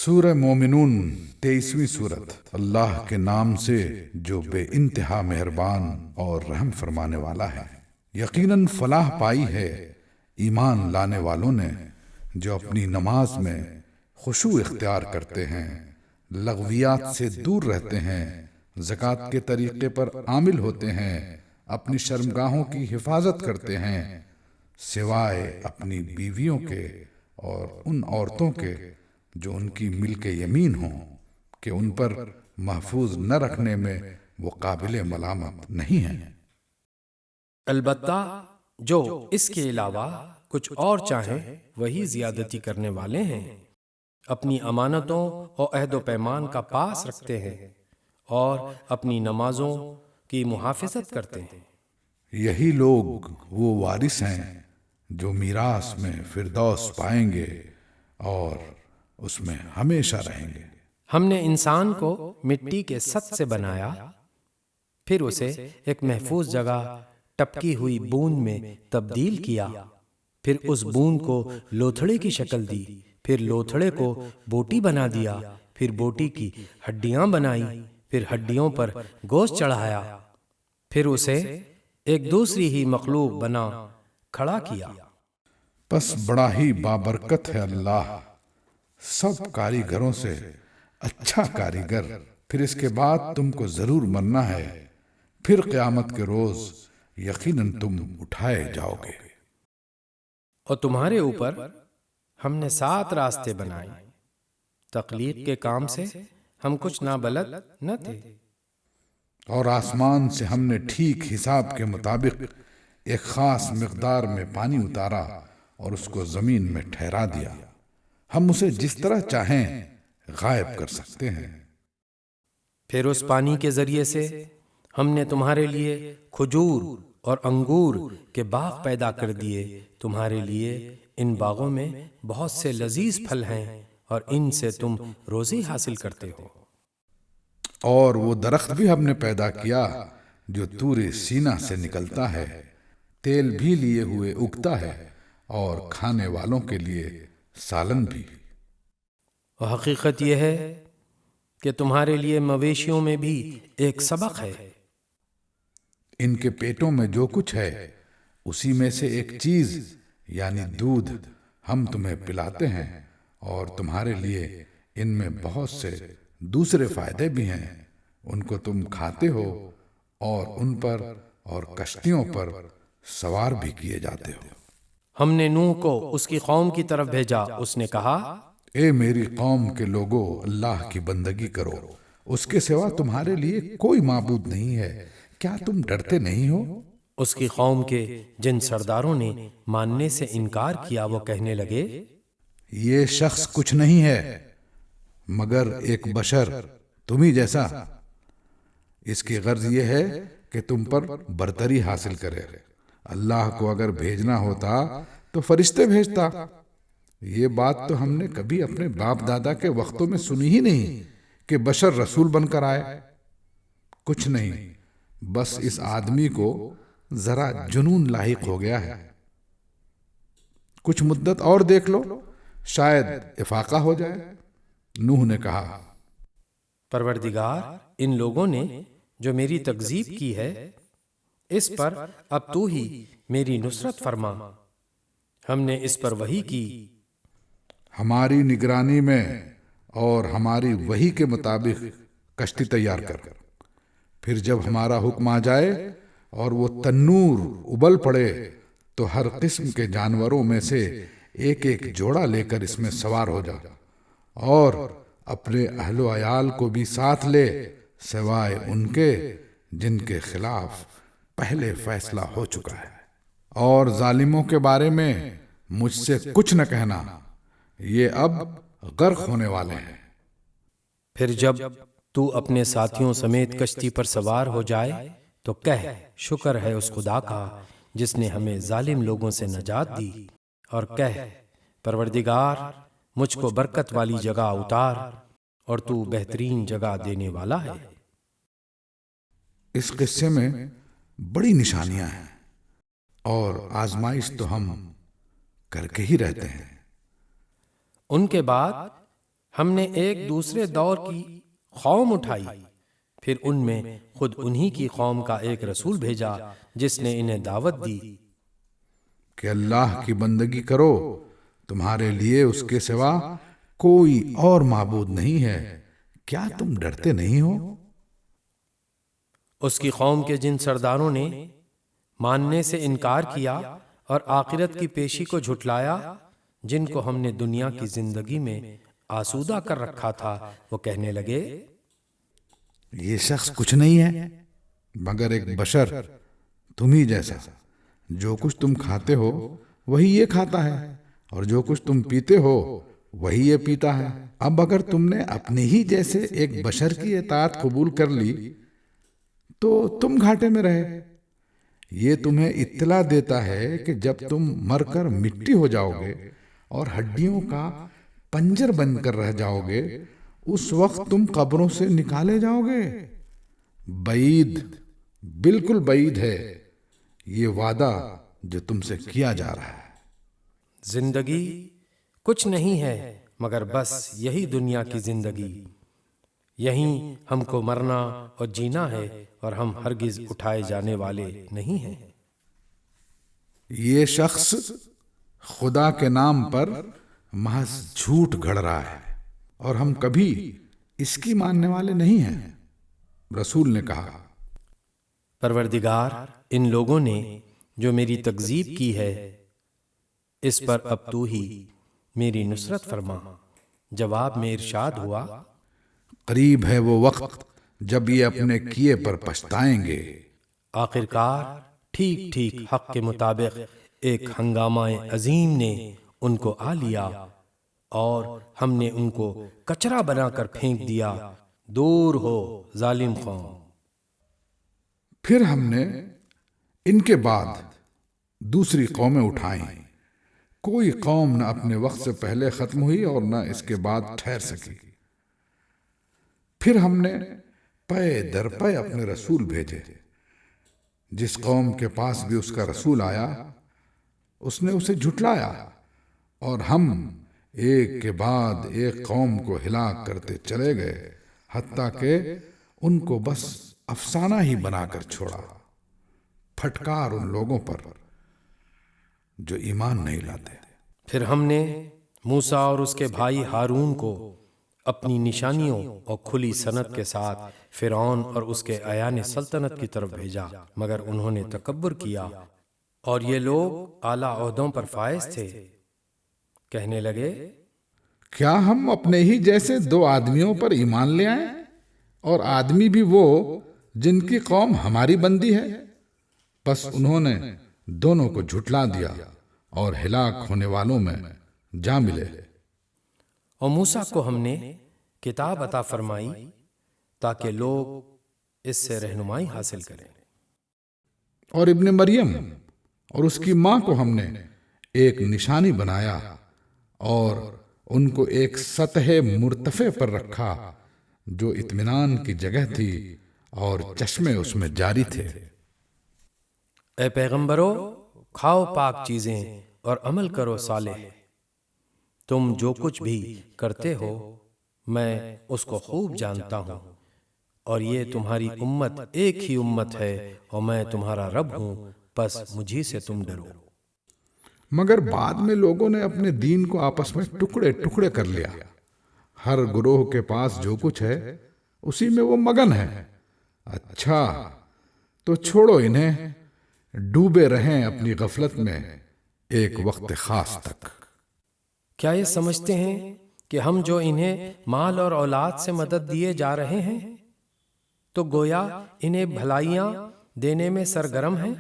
سورہ مومنون 23ویں سورت۔ اللہ کے نام سے جو بے انتہا مہربان اور رحم فرمانے والا ہے۔ یقیناً فلاح پائی ہے ایمان لانے والوں نے جو اپنی نماز میں خشوع اختیار کرتے ہیں، لغویات سے دور رہتے ہیں، زکوٰۃ کے طریقے پر عامل ہوتے ہیں، اپنی شرمگاہوں کی حفاظت کرتے ہیں سوائے اپنی بیویوں کے اور ان عورتوں کے جو ان کی ملک یمین ہوں کہ ان پر محفوظ نہ رکھنے میں وہ قابل ملامت نہیں ہیں۔ البتہ جو اس کے علاوہ کچھ اور چاہیں وہی زیادتی کرنے والے ہیں، اپنی امانتوں اور عہد و پیمان کا پاس رکھتے ہیں اور اپنی نمازوں کی محافظت کرتے ہیں۔ یہی لوگ وہ وارث ہیں جو میراث میں فردوس پائیں گے اور اس میں ہمیشہ رہیں گے۔ ہم نے انسان کو مٹی کے سط سے بنایا، پھر اسے ایک محفوظ جگہ ٹپکی ہوئی بوند میں تبدیل کیا، پھر اس بوند کو لوتھڑے کی شکل دی، پھر لوتھڑے کو بوٹی بنا دیا، پھر بوٹی کی ہڈیاں بنائی، پھر ہڈیوں پر گوشت چڑھایا، پھر اسے ایک دوسری ہی مخلوق بنا کھڑا کیا۔ پس بڑا ہی بابرکت ہے اللہ سب کاریگروں سے اچھا کاریگر۔ پھر اس کے بعد تم کو ضرور مرنا ہے، پھر قیامت کے روز یقیناً تم اٹھائے جاؤ گے۔ اور تمہارے اوپر ہم نے 7 راستے بنائے، تخلیق کے کام سے ہم کچھ نابلد نہ تھے۔ اور آسمان سے ہم نے ٹھیک حساب کے مطابق ایک خاص مقدار میں پانی اتارا اور اس کو زمین میں ٹھہرا دیا، ہم اسے جس طرح چاہیں غائب کر سکتے ہیں۔ پھر اس پانی کے ذریعے سے ہم نے تمہارے لیے کھجور اور انگور کے باغ پیدا کر دیے، تمہارے لیے ان باغوں میں بہت سے لذیذ پھل ہیں اور ان سے تم روزی حاصل کرتے ہو۔ اور وہ درخت بھی ہم نے پیدا کیا جو طور سینا سے نکلتا ہے، تیل بھی لیے ہوئے اگتا ہے اور کھانے والوں کے لیے سالن بھی۔ اور حقیقت یہ ہے کہ تمہارے لیے مویشیوں میں بھی ایک سبق ہے۔ ان کے پیٹوں میں جو کچھ ہے اسی میں سے ایک چیز یعنی دودھ ہم تمہیں پلاتے ہیں، اور تمہارے لیے ان میں بہت سے دوسرے فائدے بھی ہیں، ان کو تم کھاتے ہو اور ان پر اور کشتیوں پر سوار بھی کیے جاتے ہو۔ ہم نے نوح کو اس کی قوم کی طرف بھیجا، اس نے کہا، اے میری قوم کے لوگو، اللہ کی بندگی کرو، اس کے سوا تمہارے لیے کوئی معبود نہیں ہے، کیا تم ڈرتے نہیں ہو؟ اس کی قوم کے جن سرداروں نے ماننے سے انکار کیا وہ کہنے لگے، یہ شخص کچھ نہیں ہے مگر ایک بشر تمہیں جیسا، اس کی غرض یہ ہے کہ تم پر برتری حاصل کرے۔ اللہ کو اگر بھیجنا ہوتا تو فرشتے بھیجتا۔ یہ بات تو ہم نے کبھی اپنے باپ دادا کے وقتوں میں سنی ہی نہیں کہ بشر رسول بن کر آئے۔ کچھ نہیں، بس اس آدمی کو ذرا جنون لاحق ہو گیا ہے، کچھ مدت اور دیکھ لو، شاید افاقہ ہو جائے۔ نوح نے کہا، پروردگار، ان لوگوں نے جو میری تکذیب کی ہے اس پر اب تو ہی میری نصرت فرما۔ ہم نے اس پر وحی کی، ہماری نگرانی میں اور ہماری وحی کے مطابق کشتی تیار کر، پھر جب ہمارا حکم آ جائے اور وہ تنور ابل پڑے تو ہر قسم کے جانوروں میں سے ایک ایک جوڑا لے کر اس میں سوار ہو جا، اور اپنے اہل و عیال کو بھی ساتھ لے سوائے ان کے جن کے خلاف پہلے فیصلہ ہو چکا ہے، اور ظالموں کے بارے میں مجھ سے کچھ نہ کہنا، یہ اب غرق ہونے والے ہیں۔ پھر جب تو اپنے ساتھیوں سمیت کشتی پر سوار ہو جائے تو کہہ، شکر ہے اس خدا کا جس نے ہمیں ظالم لوگوں سے نجات دی، اور کہہ، پروردگار مجھ کو برکت والی جگہ اتار اور تو بہترین جگہ دینے والا ہے۔ اس قصے میں بڑی نشانیاں ہیں اور آزمائش تو ہم کر کے ہی رہتے ہیں۔ ان کے بعد ہم نے ایک دوسرے دور کی قوم اٹھائی، پھر ان میں خود انہی کی قوم کا ایک رسول بھیجا جس نے انہیں دعوت دی کہ اللہ کی بندگی کرو، تمہارے لیے اس کے سوا کوئی اور معبود نہیں ہے، کیا تم ڈرتے نہیں ہو؟ اس کی قوم کے جن سرداروں نے ماننے سے انکار کیا اور آخرت کی پیشی کو جھٹلایا، جن کو ہم نے دنیا کی زندگی میں آسودہ کر رکھا تھا، وہ کہنے لگے یہ شخص کچھ نہیں ہے مگر ایک بشر تم ہی جیسا، جو کچھ تم کھاتے ہو وہی یہ کھاتا ہے، اور جو کچھ تم پیتے ہو وہی یہ پیتا ہے۔ اب اگر تم نے اپنے ہی جیسے ایک بشر کی اطاعت قبول کر لی تو تم گھاٹے میں رہے۔ یہ تمہیں اطلاع دیتا ہے کہ جب تم مر کر مٹی ہو جاؤ گے اور ہڈیوں کا پنجر بن کر رہ جاؤ گے، اس وقت تم قبروں سے نکالے جاؤ گے۔ بعید، بالکل بعید ہے یہ وعدہ جو تم سے کیا جا رہا ہے۔ زندگی کچھ نہیں ہے مگر بس یہی دنیا کی زندگی، یہیں ہم کو مرنا اور جینا ہے، اور ہم ہرگز اٹھائے جانے والے نہیں ہیں۔ یہ شخص خدا کے نام پر محض جھوٹ گھڑ رہا ہے اور ہم کبھی اس کی ماننے والے نہیں ہیں۔ رسول نے کہا، پروردگار، ان لوگوں نے جو میری تکذیب کی ہے اس پر اب تو ہی میری نصرت فرما۔ جواب میں ارشاد ہوا، قریب ہے وہ وقت جب یہ اپنے کیے پر پچھتائیں گے۔ آخرکار ٹھیک ٹھیک حق کے مطابق ایک ہنگامہ عظیم نے ان کو آ لیا اور ہم نے ان کو کچرا بنا کر پھینک دیا۔ دور ہو ظالم قوم۔ پھر ہم نے ان کے بعد دوسری قومیں اٹھائیں، کوئی قوم نہ اپنے وقت سے پہلے ختم ہوئی اور نہ اس کے بعد ٹھہر سکی۔ پھر ہم نے پے در پے اپنے رسول بھیجے، جس قوم کے پاس بھی اس کا رسول آیا اس نے اسے جھٹلایا، اور ہم ایک کے بعد ایک قوم کو ہلاک کرتے چلے گئے حتیٰ کہ ان کو بس افسانہ ہی بنا کر چھوڑا۔ پھٹکار ان لوگوں پر جو ایمان نہیں لاتے۔ پھر ہم نے موسیٰ اور اس کے بھائی ہارون کو اپنی نشانیوں اور کھلی سند کے ساتھ فرعون اور اس کے ایان سلطنت کی طرف بھیجا، مگر انہوں نے تکبر کیا اور یہ لوگ اعلیٰ عہدوں پر فائز تھے۔ کہنے لگے، کیا ہم اپنے ہی جیسے دو آدمیوں پر ایمان لے آئیں، اور آدمی بھی وہ جن کی قوم ہماری بندی ہے؟ بس انہوں نے دونوں کو جھٹلا دیا اور ہلاک ہونے والوں میں جا ملے۔ اور موسیٰ کو ہم نے کتاب عطا فرمائی تاکہ لوگ اس سے رہنمائی حاصل کریں۔ اور ابن مریم اور اس کی ماں کو ہم نے ایک نشانی بنایا اور ان کو ایک سطح مرتفع پر رکھا جو اطمینان کی جگہ تھی اور چشمے اس میں جاری تھے۔ اے پیغمبرو، کھاؤ پاک چیزیں اور عمل کرو صالح، تم جو کچھ بھی کرتے ہو میں اس کو خوب جانتا ہوں، اور یہ تمہاری امت ایک ہی امت ہے اور میں تمہارا رب ہوں، بس مجھی سے تم ڈرو۔ مگر بعد میں لوگوں نے اپنے دین کو آپس میں ٹکڑے ٹکڑے کر لیا، ہر گروہ کے پاس جو کچھ ہے اسی میں وہ مگن ہے۔ اچھا تو چھوڑو انہیں، ڈوبے رہیں اپنی غفلت میں ایک وقت خاص تک۔ کیا یہ سمجھتے ہیں کہ ہم جو انہیں مال اور اولاد سے مدد دیے جا رہے ہیں تو گویا انہیں بھلائیاں دینے میں سرگرم ہیں؟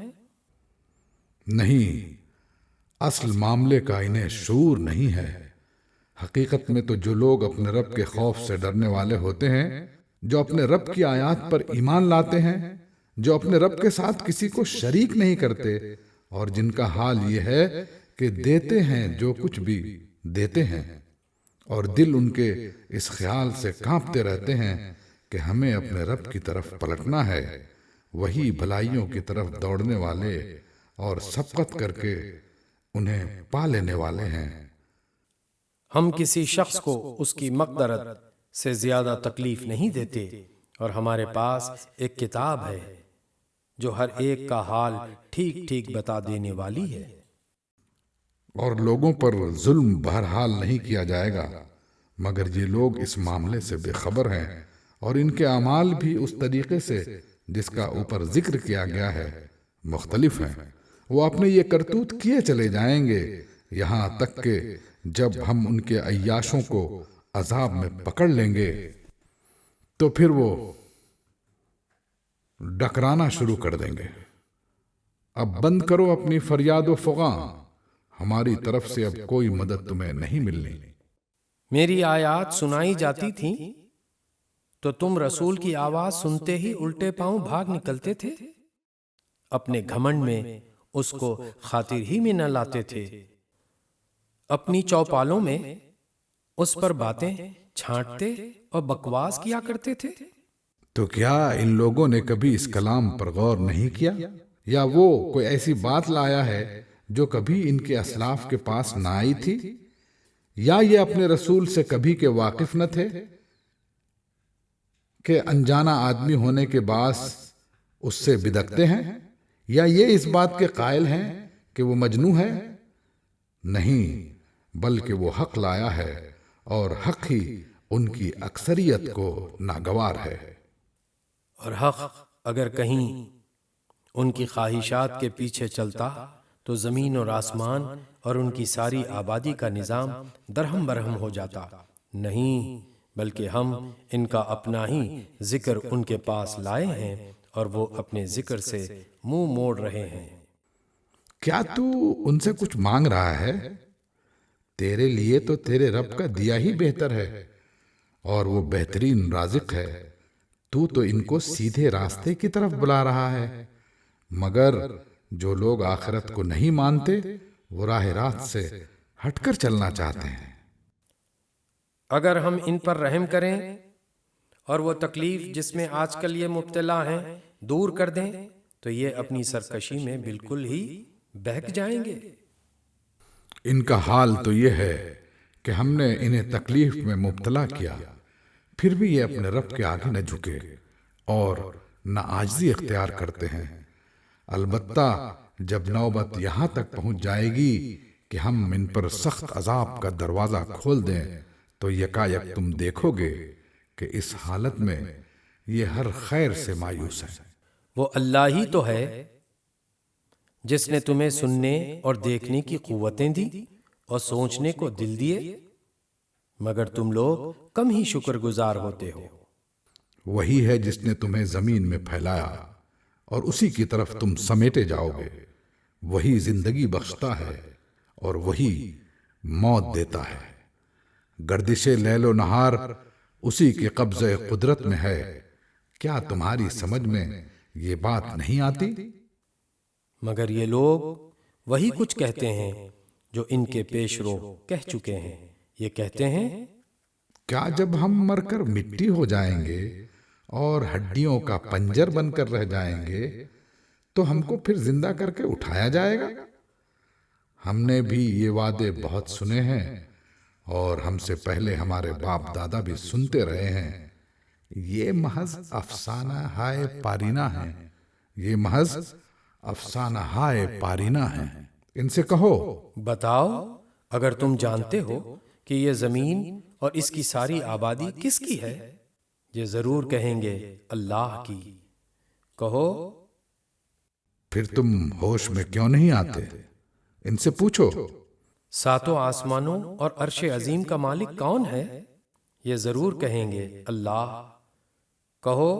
نہیں، اصل معاملے کا انہیں شعور نہیں ہے۔ حقیقت میں تو جو لوگ اپنے رب کے خوف سے ڈرنے والے ہوتے ہیں، جو اپنے رب کی آیات پر ایمان لاتے ہیں، جو اپنے رب کے ساتھ کسی کو شریک نہیں کرتے، اور جن کا حال یہ ہے کہ دیتے ہیں جو کچھ بھی دیتے ہیں، اور دل ان کے اس خیال سے کانپتے رہتے ہیں کہ ہمیں اپنے رب کی طرف پلٹنا ہے، وہی بھلائیوں کی طرف دوڑنے والے اور سبقت کر کے انہیں پا لینے والے ہیں۔ ہم کسی شخص کو اس کی مقدرت سے زیادہ تکلیف نہیں دیتے، اور ہمارے پاس ایک کتاب ہے جو ہر ایک کا حال ٹھیک ٹھیک بتا دینے والی ہے۔ اور لوگوں پر ظلم بہرحال نہیں کیا جائے گا، مگر یہ لوگ اس معاملے سے بے خبر ہیں، اور ان کے اعمال بھی اس طریقے سے جس کا اوپر ذکر کیا گیا ہے مختلف ہیں۔ وہ اپنے یہ کرتوت کیے چلے جائیں گے یہاں تک کہ جب ہم ان کے عیاشوں کو عذاب میں پکڑ لیں گے تو پھر وہ ڈکرانا شروع کر دیں گے۔ اب بند کرو اپنی فریاد و فغاں، ہماری طرف سے اب کوئی مدد تمہیں نہیں ملنی۔ میری آیات سنائی جاتی تھیں تو تم رسول کی آواز سنتے ہی الٹے پاؤں بھاگ نکلتے تھے، اپنے گھمنڈ میں اس کو خاطر ہی میں نہ لاتے تھے، اپنی چوپالوں میں اس پر باتیں چھانٹتے اور بکواس کیا کرتے تھے۔ تو کیا ان لوگوں نے کبھی اس کلام پر غور نہیں کیا؟ یا وہ کوئی ایسی بات لایا ہے جو کبھی ان کے اسلاف کے پاس نہ آئی تھی؟ یا یہ اپنے رسول سے کبھی کے واقف نہ تھے کہ انجانا آدمی ہونے کے باعث اس سے بدکتے ہیں؟ یا یہ اس بات کے قائل ہیں کہ وہ مجنون ہے؟ نہیں، بلکہ وہ حق لایا ہے، اور حق ہی ان کی اکثریت کو ناگوار ہے۔ اور حق اگر کہیں ان کی خواہشات کے پیچھے چلتا تو زمین اور آسمان اور ان کی ساری آبادی کا نظام درہم برہم ہو جاتا۔ نہیں، بلکہ ہم ان کا اپنا ہی ذکر ان کے پاس لائے ہیں، اور وہ اپنے ذکر سے منہ موڑ رہے ہیں۔ کیا تو ان سے کچھ مانگ رہا ہے؟ تیرے لیے تو تیرے رب کا دیا ہی بہتر ہے، اور وہ بہترین رازق ہے۔ تو ان کو سیدھے راستے کی طرف بلا رہا ہے، مگر جو لوگ آخرت کو نہیں مانتے وہ راہ راست سے ہٹ کر چلنا چاہتے ہیں۔ اگر ہم ان پر رحم کریں اور وہ تکلیف جس میں آج کل یہ مبتلا ہیں دور کر دیں تو یہ اپنی سرکشی میں بالکل ہی بہک جائیں گے۔ ان کا حال تو یہ ہے کہ ہم نے انہیں تکلیف میں مبتلا کیا، پھر بھی یہ اپنے رب کے آگے نہ جھکے اور نہ عاجزی اختیار کرتے ہیں۔ البتہ جب نوبت یہاں تک پہنچ جائے گی کہ ہم ان پر سخت عذاب کا دروازہ کھول دیں تو یکایک تم دیکھو گے کہ اس حالت میں یہ ہر خیر سے مایوس ہیں۔ وہ اللہ ہی تو ہے جس نے تمہیں سننے اور دیکھنے کی قوتیں دی اور سوچنے کو دل دیے، مگر تم لوگ کم ہی شکر گزار ہوتے ہو۔ وہی ہے جس نے تمہیں زمین میں پھیلایا اور اسی کی طرف تم سمیٹے جاؤ گے۔ وہی زندگی بخشتا ہے اور وہی موت دیتا ہے۔ گردش لیل و نہار اسی کے قبضہ قدرت میں ہے۔ کیا تمہاری سمجھ میں یہ بات نہیں آتی؟ مگر یہ لوگ وہی کچھ کہتے ہیں جو ان کے پیش رو کہہ چکے ہیں۔ یہ کہتے ہیں، کیا جب ہم مر کر مٹی ہو جائیں گے اور ہڈیوں کا پنجر بن کر رہ جائیں گے تو ہم کو پھر زندہ کر کے اٹھایا جائے گا؟ ہم نے بھی یہ وعدے بہت سنے ہیں، اور ہم سے پہلے ہمارے باپ دادا بھی سنتے رہے ہیں۔ یہ محض افسانہ ہائے پارینہ ہیں، یہ محض افسانہ ہائے پارینہ ہیں۔ ان سے کہو، بتاؤ اگر تم جانتے ہو کہ یہ زمین اور اس کی ساری آبادی کس کی ہے؟ یہ ضرور کہیں گے اللہ کی۔ کہو، پھر تم ہوش میں کیوں نہیں آتے؟ ان سے پوچھو، ساتوں آسمانوں اور عرش عظیم کا مالک کون ہے؟ یہ ضرور کہیں گے اللہ۔ کہو،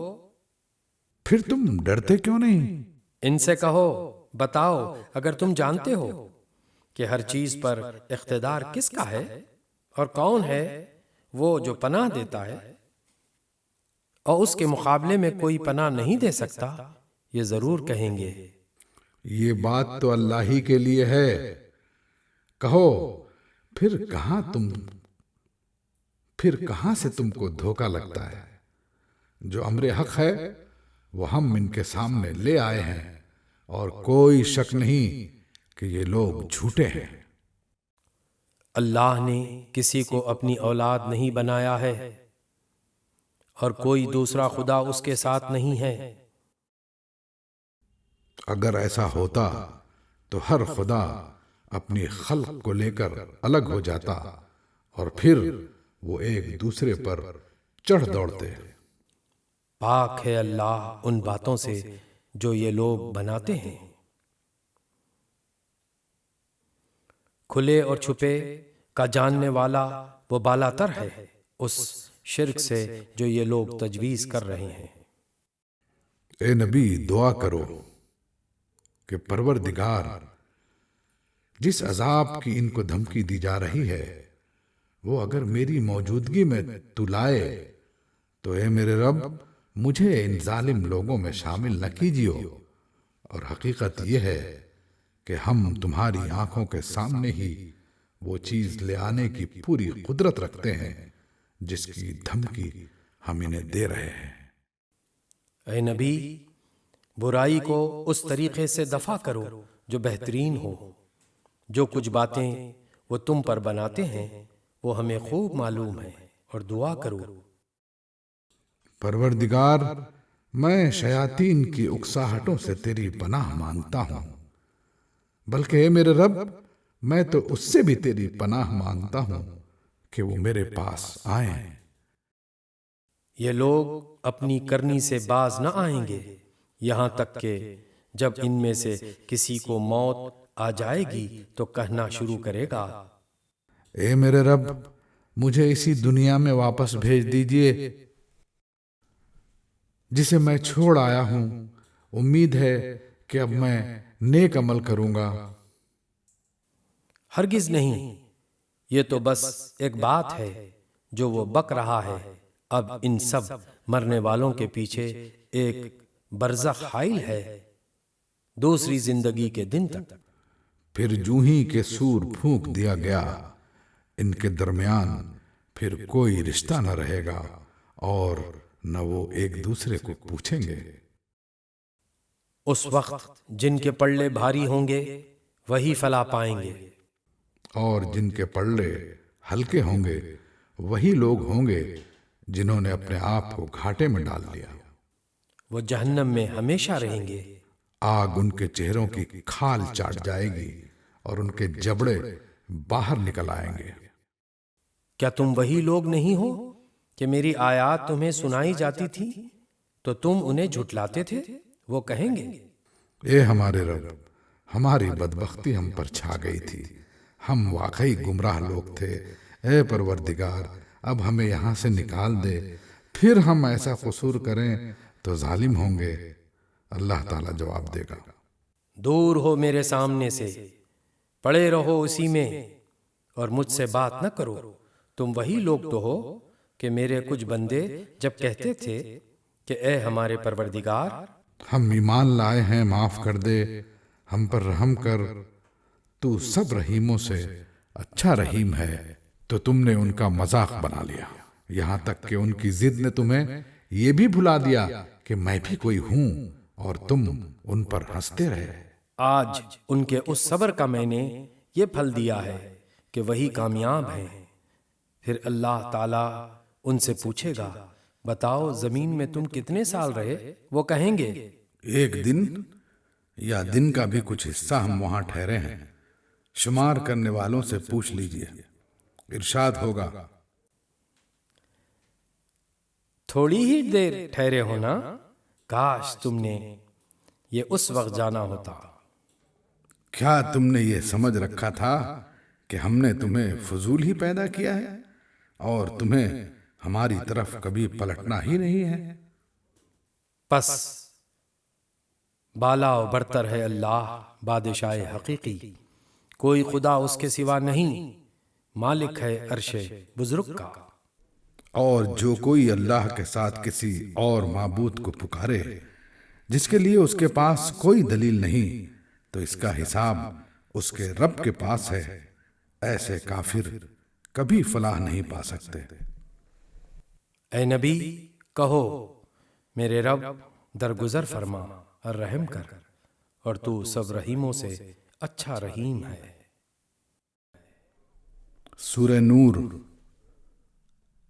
پھر تم ڈرتے کیوں نہیں؟ ان سے کہو، بتاؤ اگر تم جانتے ہو کہ ہر چیز پر اقتدار کس کا ہے، اور کون ہے وہ جو پناہ دیتا ہے اور اس کے مقابلے میں کوئی پناہ نہیں دے سکتا؟ یہ ضرور کہیں گے، یہ بات تو اللہ ہی کے لیے ہے۔ کہو، پھر کہاں سے تم کو دھوکا لگتا ہے؟ جو امر حق ہے وہ ہم ان کے سامنے لے آئے ہیں، اور کوئی شک نہیں کہ یہ لوگ جھوٹے ہیں۔ اللہ نے کسی کو اپنی اولاد نہیں بنایا ہے اور کوئی دوسرا خدا اس کے ساتھ نہیں ہے۔ اگر ایسا ہوتا تو ہر خدا اپنی خلق کو لے کر الگ ہو جاتا اور پھر وہ ایک دوسرے پر چڑھ دوڑتے۔ پاک ہے اللہ ان باتوں سے جو یہ لوگ بناتے ہیں۔ کھلے اور چھپے کا جاننے والا وہ بالا تر ہے اس شرک سے جو یہ لوگ تجویز کر رہے ہیں۔ اے نبی دعا کرو کہ پروردگار جس عذاب کی ان کو دھمکی دی جا رہی ہے وہ اگر میری موجودگی میں تو لائے تو اے میرے رب مجھے ان ظالم لوگوں میں شامل نہ کیجیو، اور حقیقت یہ ہے کہ ہم تمہاری آنکھوں کے سامنے ہی وہ چیز لے آنے کی پوری قدرت رکھتے ہیں جس کی دھمکی ہم انہیں دے رہے ہیں۔ اے نبی برائی کو اس طریقے سے دفع کرو جو بہترین ہو۔ جو کچھ باتیں وہ تم پر بناتے ہیں وہ ہمیں خوب معلوم ہے، اور دعا کرو۔ پروردگار میں شیاطین کی اکساہٹوں سے تیری پناہ مانگتا ہوں، بلکہ اے میرے رب میں تو اس سے بھی تیری پناہ مانگتا ہوں کہ وہ میرے پاس آئیں۔ یہ لوگ اپنی کرنی سے باز نہ آئیں گے یہاں تک کہ جب ان میں سے کسی کو موت آ جائے گی تو کہنا شروع کرے گا، اے میرے رب مجھے اسی دنیا میں واپس بھیج دیجئے جسے میں چھوڑ آیا ہوں، امید ہے کہ اب میں نیک عمل کروں گا۔ ہرگز نہیں، یہ تو بس ایک بات ہے جو وہ بک رہا ہے۔ اب ان سب مرنے والوں کے پیچھے ایک برزخ حائل ہے دوسری زندگی کے دن تک۔ پھر جوں ہی کہ سور پھونک دیا گیا ان کے درمیان پھر کوئی رشتہ نہ رہے گا اور نہ وہ ایک دوسرے کو پوچھیں گے۔ اس وقت جن کے پلڑے بھاری ہوں گے وہی فلاح پائیں گے، اور جن کے پلڑے ہلکے ہوں گے وہی لوگ ہوں گے جنہوں نے اپنے آپ کو گھاٹے میں ڈال لیا۔ وہ جہنم میں ہمیشہ رہیں گے، آگ ان کے چہروں کی کھال چاٹ جائے گی اور ان کے جبڑے باہر نکل آئیں گے۔ کیا تم وہی لوگ نہیں ہو کہ میری آیات تمہیں سنائی جاتی تھی تو تم انہیں جھٹلاتے تھے؟ وہ کہیں گے، اے ہمارے رب ہماری بدبختی ہم پر چھا گئی تھی، ہم واقعی گمراہ لوگ تھے۔ اے پروردگار اب ہمیں یہاں سے نکال دے، پھر ہم ایسا قصور کریں تو ظالم ہوں گے۔ اللہ تعالیٰ جواب دے گا، دور ہو میرے سامنے سے، پڑے رہو اسی میں اور مجھ سے بات نہ کرو۔ تم وہی لوگ تو ہو کہ میرے کچھ بندے جب کہتے تھے کہ اے ہمارے پروردگار ہم ایمان لائے ہیں، معاف کر دے، ہم پر رحم کر، تو سب رحیموں سے اچھا رحیم ہے، تو تم نے ان کا مذاق بنا لیا، یہاں تک کہ ان کی ضد نے تمہیں یہ بھی بھلا دیا کہ میں بھی کوئی ہوں، اور تم ان پر ہنستے رہے۔ آج ان کے اس صبر کا میں نے یہ پھل دیا ہے کہ وہی کامیاب ہیں۔ پھر اللہ تعالیٰ ان سے پوچھے گا، بتاؤ زمین میں تم کتنے سال رہے؟ وہ کہیں گے، ایک دن یا دن کا بھی کچھ حصہ ہم وہاں ٹھہرے ہیں، شمار کرنے والوں سے پوچھ لیجئے۔ ارشاد ہوگا، تھوڑی ہی دیر ٹھہرے ہونا، کاش تم نے یہ اس وقت جانا ہوتا۔ کیا تم نے یہ سمجھ رکھا تھا کہ ہم نے تمہیں فضول ہی پیدا کیا ہے اور تمہیں ہماری طرف کبھی پلٹنا ہی نہیں ہے؟ پس بالا و برتر ہے اللہ بادشاہ حقیقی، کوئی خدا اس کے سوا نہیں، مالک ہے عرش بزرگ کا۔ اور جو کوئی اللہ کے ساتھ کسی اور معبود کو پکارے جس کے لیے اس کے پاس کوئی دلیل نہیں، تو اس کا حساب اس کے رب کے پاس ہے۔ ایسے کافر کبھی فلاح نہیں پا سکتے۔ اے نبی کہو، میرے رب درگزر فرما اور رحم کر، اور تو سب رحیموں سے اچھا رحیم ہے۔ سورہ نور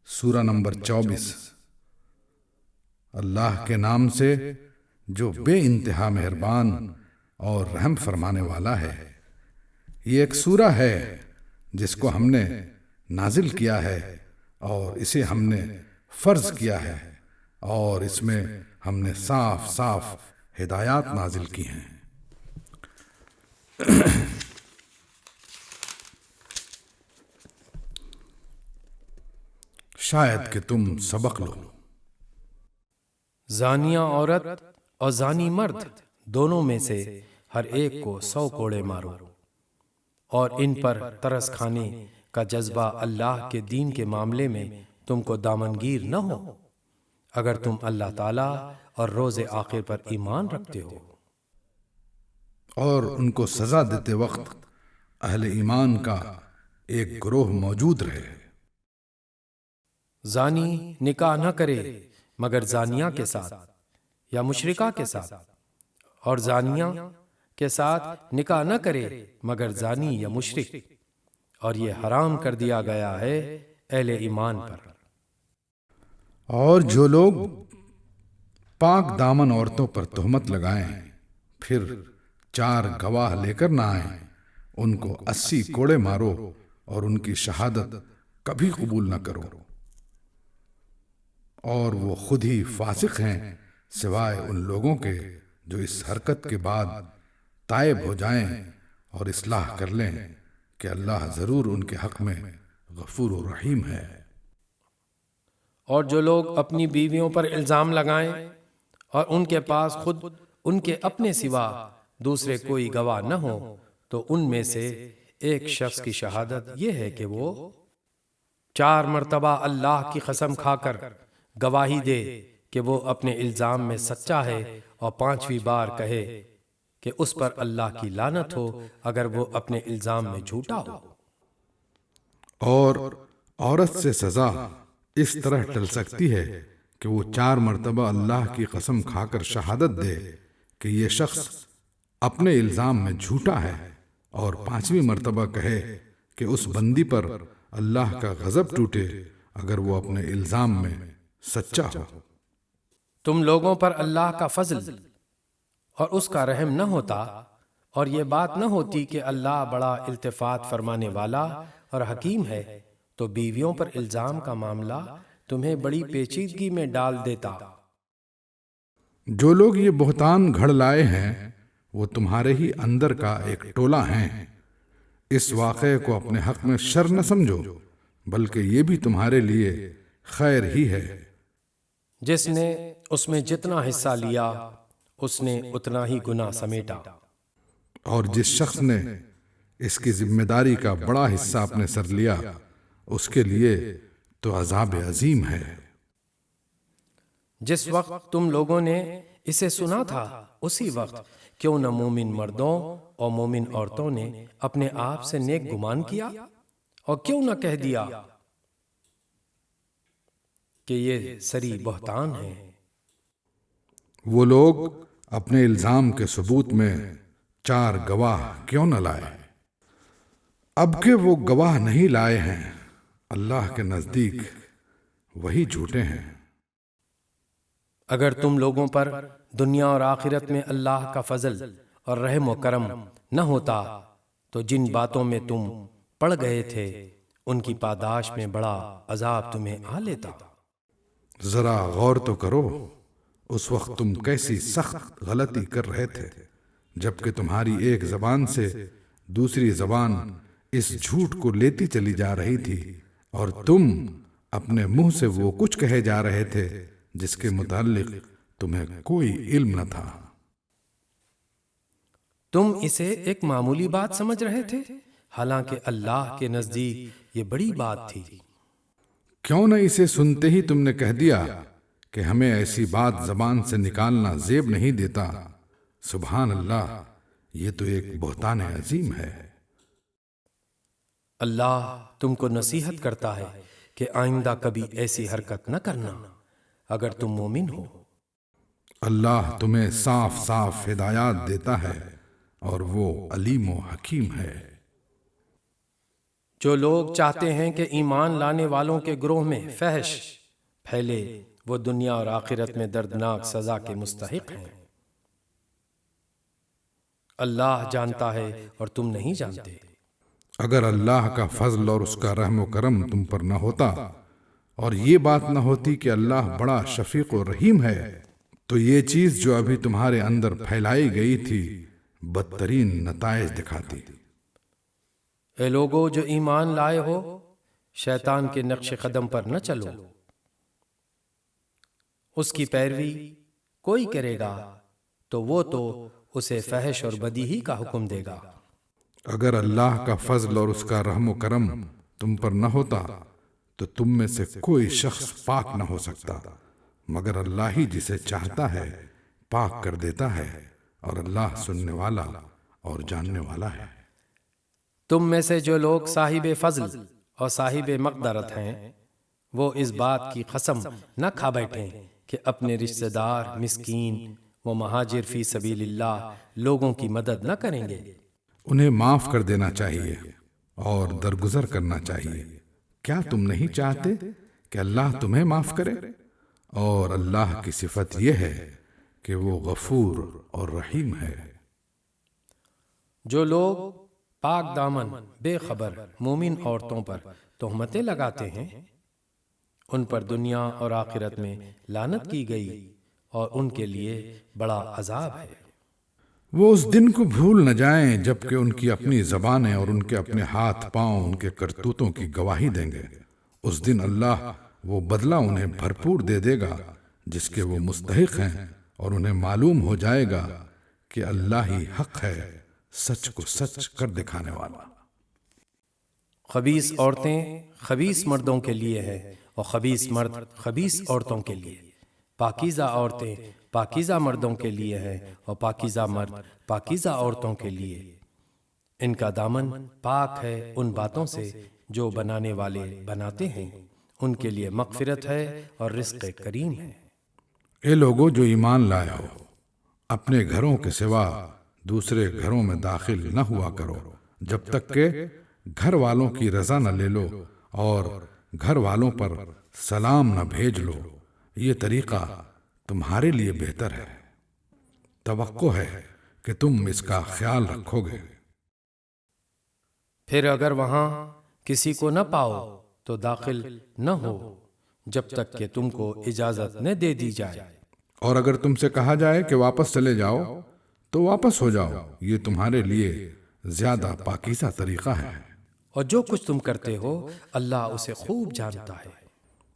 سورہ نمبر 24۔ اللہ کے نام سے جو بے انتہا مہربان اور رحم فرمانے والا ہے۔ یہ ایک سورہ ہے جس کو ہم نے نازل کیا ہے اور اسے ہم نے فرض کیا ہے، اور اس میں ہم نے صاف صاف ہدایات نازل کی ہیں۔ شاید کہ تم سبق لو۔ زانیہ عورت اور زانی مرد دونوں میں سے ہر ایک کو 100 کوڑے مارو، اور ان پر ترس کھانے کا جذبہ اللہ کے دین کے معاملے میں تم کو دامنگیر نہ ہو، اگر تم اللہ تعالیٰ اور روز آخر پر ایمان رکھتے ہو۔ اور ان کو سزا دیتے وقت اہل ایمان کا ایک گروہ موجود رہے۔ زانی نکاح نہ کرے مگر زانیہ کے ساتھ یا مشرکہ کے ساتھ، اور زانیہ کے ساتھ نکاح نہ کرے مگر زانی یا مشرک، اور یہ حرام کر دیا گیا ہے اہل ایمان پر۔ اور جو لوگ پاک دامن عورتوں پر تہمت لگائیں پھر 4 گواہ لے کر نہ آئیں، ان کو 80 کوڑے مارو اور ان کی شہادت کبھی قبول نہ کرو، اور وہ خود ہی فاسق ہیں سوائے ان لوگوں کے جو اس حرکت کے بعد تائب ہو جائیں اور اصلاح کر لیں کہ اللہ ضرور ان کے حق میں غفور و رحیم ہے۔ اور جو لوگ اپنی بیویوں پر الزام لگائیں اور ان کے پاس خود ان کے اپنے سوا دوسرے کوئی گواہ نہ ہو، تو ان میں سے ایک شخص کی شہادت یہ ہے کہ وہ 4 مرتبہ اللہ کی قسم کھا کر گواہی دے کہ وہ اپنے الزام میں سچا ہے، اور 5ویں بار کہے کہ اس پر اللہ کی لعنت ہو اگر وہ اپنے الزام میں جھوٹا ہو۔ اور عورت سے سزا اس طرح ٹل سکتی ہے کہ وہ 4 مرتبہ اللہ کی قسم کھا کر شہادت دے کہ یہ شخص اپنے الزام میں جھوٹا ہے، اور 5ویں مرتبہ کہے کہ اس بندی پر اللہ کا غضب ٹوٹے اگر وہ اپنے الزام میں سچا ہو۔ تم لوگوں پر اللہ کا فضل اور اس کا رحم نہ ہوتا، اور یہ بات نہ ہوتی کہ اللہ بڑا التفات فرمانے والا اور حکیم ہے، تو بیویوں پر الزام کا معاملہ تمہیں بڑی پیچیدگی میں ڈال دیتا۔ جو لوگ یہ بہتان گھڑ لائے ہیں وہ تمہارے ہی اندر کا ایک ٹولہ ہیں۔ اس واقعے کو اپنے حق میں شر نہ سمجھو، بلکہ یہ بھی تمہارے لیے خیر ہی ہے۔ جس نے اس میں جتنا حصہ لیا اس نے اتنا ہی گناہ سمیٹا، اور جس شخص نے اس کی ذمہ داری کا بڑا حصہ اپنے سر لیا اس کے لیے تو عذاب عظیم ہے۔ جس وقت تم لوگوں نے اسے سنا تھا اسی وقت کیوں نہ مومن مردوں اور مومن عورتوں نے اپنے آپ سے نیک گمان کیا، اور کیوں نہ کہہ دیا کہ یہ سری بہتان ہے۔ وہ لوگ اپنے الزام کے ثبوت میں 4 گواہ کیوں نہ لائے؟ اب کہ وہ گواہ نہیں لائے ہیں، اللہ کے نزدیک وہی جھوٹے ہیں۔ اگر تم لوگوں پر دنیا اور آخرت میں اللہ کا فضل اور رحم و کرم نہ ہوتا تو جن باتوں میں تم پڑ گئے تھے ان کی پاداش میں بڑا عذاب تمہیں آ لیتا۔ ذرا غور تو کرو، اس وقت تم کیسی سخت غلطی کر رہے تھے جبکہ تمہاری ایک زبان سے دوسری زبان اس جھوٹ کو لیتی چلی جا رہی تھی، اور تم اپنے منہ سے وہ کچھ کہے جا رہے تھے جس کے متعلق تمہیں کوئی علم نہ تھا۔ تم اسے ایک معمولی بات سمجھ رہے تھے، حالانکہ اللہ کے نزدیک یہ بڑی بات تھی۔ کیوں نہ اسے سنتے ہی تم نے کہہ دیا کہ ہمیں ایسی بات زبان سے نکالنا زیب نہیں دیتا۔ سبحان اللہ، یہ تو ایک بہتان عظیم ہے۔ اللہ تم کو نصیحت کرتا ہے کہ آئندہ کبھی ایسی حرکت نہ کرنا اگر تم مومن ہو۔ اللہ تمہیں صاف صاف ہدایات دیتا ہے اور وہ علیم و حکیم ہے۔ جو لوگ چاہتے ہیں کہ ایمان لانے والوں کے گروہ میں فحش پھیلے وہ دنیا اور آخرت میں دردناک سزا کے مستحق ہیں۔ اللہ جانتا ہے اور تم نہیں جانتے۔ اگر اللہ کا فضل اور اس کا رحم و کرم تم پر نہ ہوتا اور یہ بات نہ ہوتی کہ اللہ بڑا شفیق و رحیم ہے تو یہ چیز جو ابھی تمہارے اندر پھیلائی گئی تھی بدترین نتائج دکھاتی۔ اے لوگو جو ایمان لائے ہو شیطان کے نقش قدم پر نہ چلو، اس کی پیروی کوئی کرے گا تو وہ تو اسے فحش اور بدی ہی کا حکم دے گا۔ اگر اللہ کا فضل اور اس کا رحم و کرم تم پر نہ ہوتا تو تم میں سے کوئی شخص پاک نہ ہو سکتا مگر اللہ ہی جسے چاہتا ہے پاک کر دیتا ہے، اور اللہ سننے والا اور جاننے والا ہے۔ تم میں سے جو لوگ صاحب فضل اور صاحب مقدرت ہیں وہ اس بات کی قسم نہ کھا بیٹھیں کہ اپنے رشتہ دار، مسکین و مہاجر فی سبیل اللہ لوگوں کی مدد نہ کریں گے۔ انہیں معاف کر دینا چاہیے اور درگزر کرنا چاہیے۔ کیا تم نہیں چاہتے کہ اللہ تمہیں معاف کرے؟ اور اللہ کی صفت یہ ہے کہ وہ غفور اور رحیم ہے۔ جو لوگ پاک دامن بے خبر مومن عورتوں پر تہمتیں لگاتے ہیں ان پر دنیا اور آخرت میں لعنت کی گئی اور ان کے لیے بڑا عذاب ہے۔ وہ اس دن کو بھول نہ جائیں جبکہ ان کی اپنی زبانیں اور ان کے اپنے ہاتھ پاؤں ان کے کرتوتوں کی گواہی دیں گے۔ اس دن اللہ وہ بدلہ انہیں بھرپور دے دے گا جس کے وہ مستحق ہیں، اور انہیں معلوم ہو جائے گا کہ اللہ ہی حق ہے، سچ کو سچ کر دکھانے والا۔ خبیث عورتیں خبیث مردوں کے لیے ہے اور خبیث مرد خبیث عورتوں کے لیے۔ پاکیزہ عورتیں پاکیزہ مردوں کے لیے ہے اور پاکیزہ مرد پاکیزہ عورتوں کے لیے۔ ان کا دامن پاک ہے ان باتوں سے جو بنانے والے بناتے ہیں، ان کے لیے مغفرت ہے اور رزق کریم ہے۔ اے لوگو جو ایمان لائے ہو، اپنے گھروں کے سوا دوسرے گھروں میں داخل نہ ہوا کرو جب تک کہ گھر والوں کی رضا نہ لے لو اور گھر والوں پر سلام نہ بھیج لو۔ یہ طریقہ تمہارے لیے بہتر ہے، توقع ہے کہ تم اس کا خیال رکھو گے۔ پھر اگر وہاں کسی کو نہ پاؤ تو داخل نہ ہو جب تک کہ تم کو اجازت نہ دے دی جائے۔ اور اگر تم سے کہا جائے کہ واپس چلے جاؤ تو واپس ہو جاؤ، یہ تمہارے لیے زیادہ پاکیزہ طریقہ ہے۔ اور جو کچھ تم کرتے ہو اللہ اسے خوب جانتا ہے۔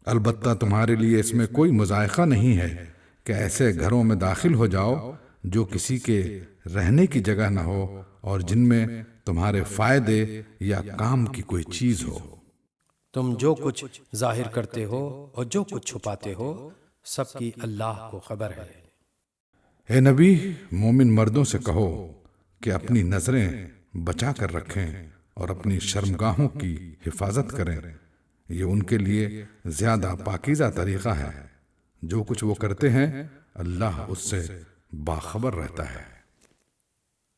البتہ تمہارے لیے اس میں کوئی مذائقہ نہیں ہے کہ ایسے گھروں میں داخل ہو جاؤ جو کسی کے رہنے کی جگہ نہ ہو اور جن میں تمہارے فائدے یا کام کی کوئی چیز ہو۔ تم جو کچھ ظاہر کرتے ہو اور جو کچھ چھپاتے ہو سب کی اللہ کو خبر ہے۔ اے نبی، مومن مردوں سے کہو کہ اپنی نظریں بچا کر رکھیں اور اپنی شرمگاہوں کی حفاظت کریں، یہ ان کے لیے زیادہ پاکیزہ طریقہ ہے۔ جو کچھ وہ کرتے ہیں اللہ اس سے باخبر رہتا ہے۔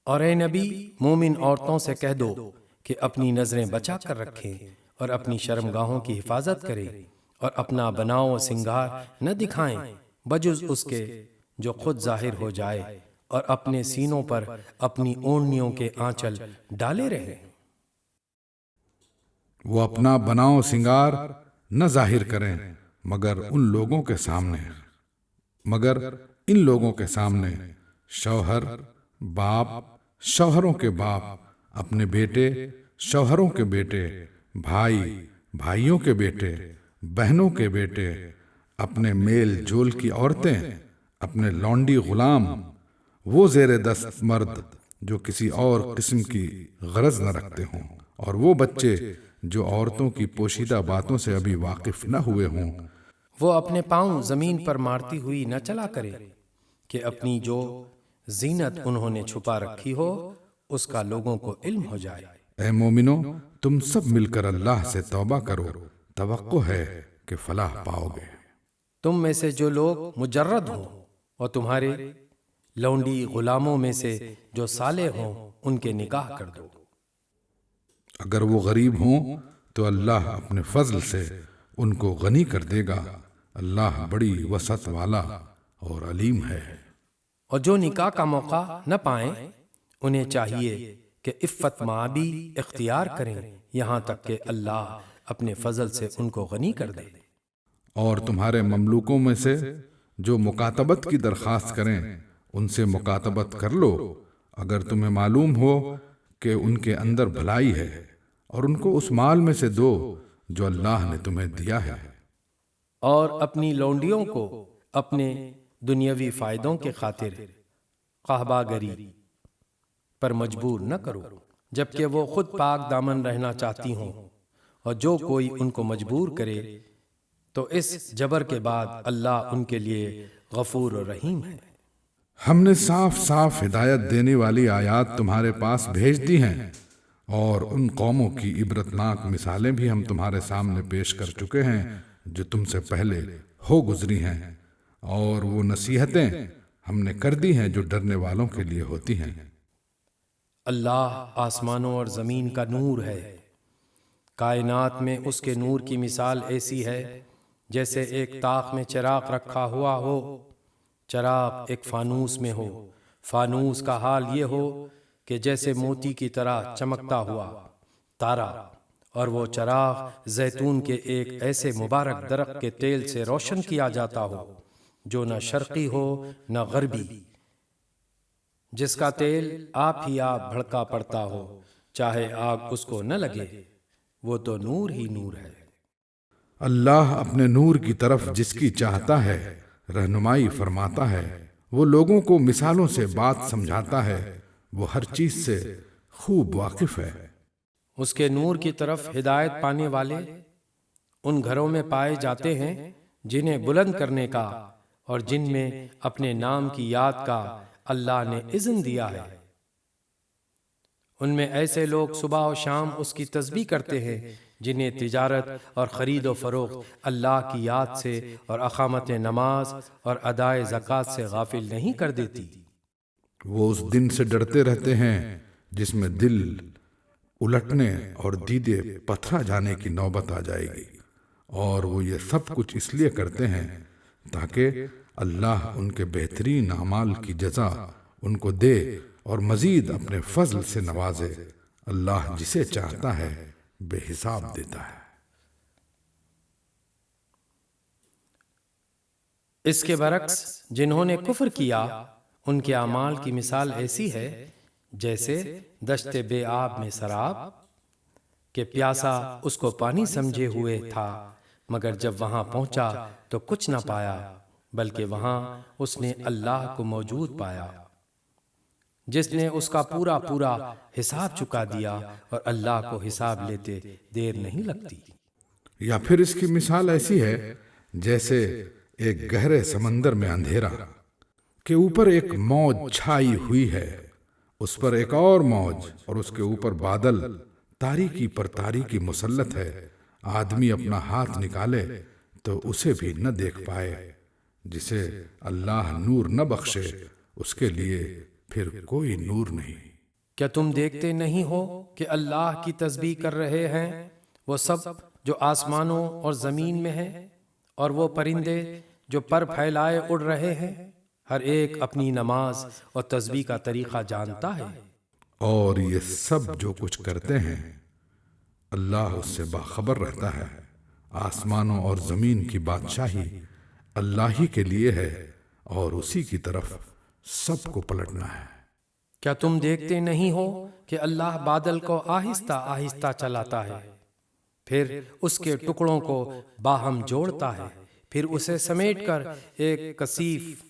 اور اے نبی مومن عورتوں سے کہہ دو کہ اپنی نظریں بچا کر رکھیں اور اپنی شرمگاہوں کی حفاظت کریں اور اپنا بناؤ و سنگار نہ دکھائیں بجز اس کے جو خود ظاہر ہو جائے، اور اپنے سینوں پر اپنی اوڑھنیوں کے آنچل ڈالے رہیں۔ وہ اپنا بناؤ سنگار نہ ظاہر کریں مگر ان لوگوں کے سامنے شوہر، باپ، شوہروں کے باپ، اپنے بیٹے، شوہروں کے بیٹے، بھائی، بھائیوں کے بیٹے، بہنوں کے بیٹے، اپنے میل جول کی عورتیں، اپنے لونڈی غلام، وہ زیر دست مرد جو کسی اور قسم کی غرض نہ رکھتے ہوں، اور وہ بچے جو عورتوں کی پوشیدہ باتوں سے ابھی واقف نہ ہوئے ہوں۔ وہ اپنے پاؤں زمین پر مارتی ہوئی نہ چلا کرے کہ اپنی جو زینت انہوں نے چھپا رکھی ہو اس کا لوگوں کو علم ہو جائے۔ اے مومنو، تم سب مل کر اللہ سے توبہ کرو، توقع ہے کہ فلاح پاؤ گے۔ تم میں سے جو لوگ مجرد ہوں اور تمہارے لونڈی غلاموں میں سے جو صالح ہوں ان کے نکاح کر دو۔ اگر وہ غریب ہوں تو اللہ اپنے فضل سے ان کو غنی کر دے گا، اللہ بڑی وسعت والا اور علیم ہے۔ اور جو نکاح کا موقع نہ پائیں انہیں چاہیے کہ عفت مآبی اختیار کریں یہاں تک کہ اللہ اپنے فضل سے ان کو غنی کر دے۔ اور تمہارے مملوکوں میں سے جو مکاتبت کی درخواست کریں ان سے مکاتبت کر لو، اگر تمہیں معلوم ہو کہ ان کے اندر بھلائی ہے، اور ان کو اس مال میں سے دو جو اللہ نے تمہیں دیا ہے۔ اور اپنی لونڈیوں کو اپنے دنیاوی فائدوں کے خاطر قحبہ گری پر مجبور نہ کرو، جبکہ وہ خود پاک دامن رہنا چاہتی ہوں، اور جو کوئی ان کو مجبور کرے تو اس جبر کے بعد اللہ ان کے لیے غفور و رحیم ہے۔ ہم نے صاف صاف ہدایت دینے والی آیات تمہارے پاس بھیج دی ہیں، اور ان قوموں کی عبرتناک مثالیں بھی ہم تمہارے سامنے پیش کر چکے ہیں جو تم سے پہلے ہو گزری ہیں، اور وہ نصیحتیں ہم نے کر دی ہیں جو ڈرنے والوں کے لیے ہوتی ہیں۔ اللہ آسمانوں اور زمین کا نور ہے، کائنات میں اس کے نور کی مثال ایسی ہے جیسے ایک طاق میں چراغ رکھا ہوا ہو، چراغ ایک فانوس میں ہو، فانوس کا حال یہ ہو کہ جیسے موتی کی طرح چمکتا ہوا تارا، اور وہ چراغ زیتون کے ایک ایسے مبارک درخت کے تیل سے روشن کیا جاتا ہو جو نہ شرقی ہو نہ غربی، جس کا تیل آپ ہی آپ بھڑکا پڑتا ہو، چاہے آگ اس کو نہ لگے، وہ تو نور ہی نور ہے۔ اللہ اپنے نور کی طرف جس کی چاہتا ہے رہنمائی فرماتا ہے، وہ لوگوں کو مثالوں سے بات سمجھاتا ہے، وہ ہر چیز سے خوب واقف ہے۔ اس کے نور کی طرف ہدایت پانے والے ان گھروں میں پائے جاتے ہیں جنہیں بلند کرنے کا اور جن میں اپنے نام کی یاد کا اللہ نے اذن دیا ہے۔ ان میں ایسے لوگ صبح و شام اس کی تسبیح کرتے ہیں جنہیں تجارت اور خرید و فروخت اللہ کی یاد سے اور اقامت نماز اور ادائے زکوٰۃ سے غافل نہیں کر دیتی۔ وہ اس دن سے ڈرتے رہتے ہیں جس میں دل الٹنے اور دیدے پتھرا جانے کی نوبت آ جائے گی، اور وہ یہ سب کچھ اس لیے کرتے ہیں تاکہ اللہ ان کے بہترین اعمال کی جزا ان کو دے اور مزید اپنے فضل سے نوازے۔ اللہ جسے چاہتا ہے بے حساب دیتا ہے۔ اس کے برعکس جنہوں نے کفر کیا ان کے اعمال کی مثال ایسی ہے جیسے دشت بے آب میں سراب کہ پیاسا اس کو پانی سمجھے ہوئے تھا، مگر جب وہاں پہنچا تو کچھ نہ پایا، بلکہ وہاں اس نے اللہ کو موجود پایا جس نے اس کا پورا پورا حساب چکا دیا، اور اللہ کو حساب لیتے دیر نہیں لگتی۔ یا پھر اس کی مثال ایسی ہے جیسے ایک گہرے سمندر میں اندھیرا کہ اوپر ایک موج چھائی ہوئی ہے، اس پر ایک اور موج، اور اس کے اوپر بادل، تاریکی پر تاریکی مسلط ہے، آدمی اپنا ہاتھ نکالے تو اسے بھی نہ دیکھ پائے۔ جسے اللہ نور نہ بخشے اس کے لیے پھر کوئی نور نہیں۔ کیا تم دیکھتے نہیں ہو کہ اللہ کی تسبیح کر رہے ہیں وہ سب جو آسمانوں اور زمین میں ہیں، اور وہ پرندے جو پر پھیلائے اڑ رہے ہیں، ہر ایک اپنی نماز اور تسبیح کا طریقہ جانتا ہے۔ اور یہ سب جو کچھ کرتے ہیں اللہ اس سے باخبر رہتا ہے۔ آسمانوں اور زمین کی بادشاہی اللہ ہی کے لیے ہے، اور اسی کی طرف سب کو پلٹنا ہے۔ کیا تم دیکھتے نہیں ہو کہ اللہ بادل کو آہستہ آہستہ چلاتا ہے، پھر اس کے ٹکڑوں کو باہم جوڑتا ہے، پھر اسے سمیٹ کر ایک کثیف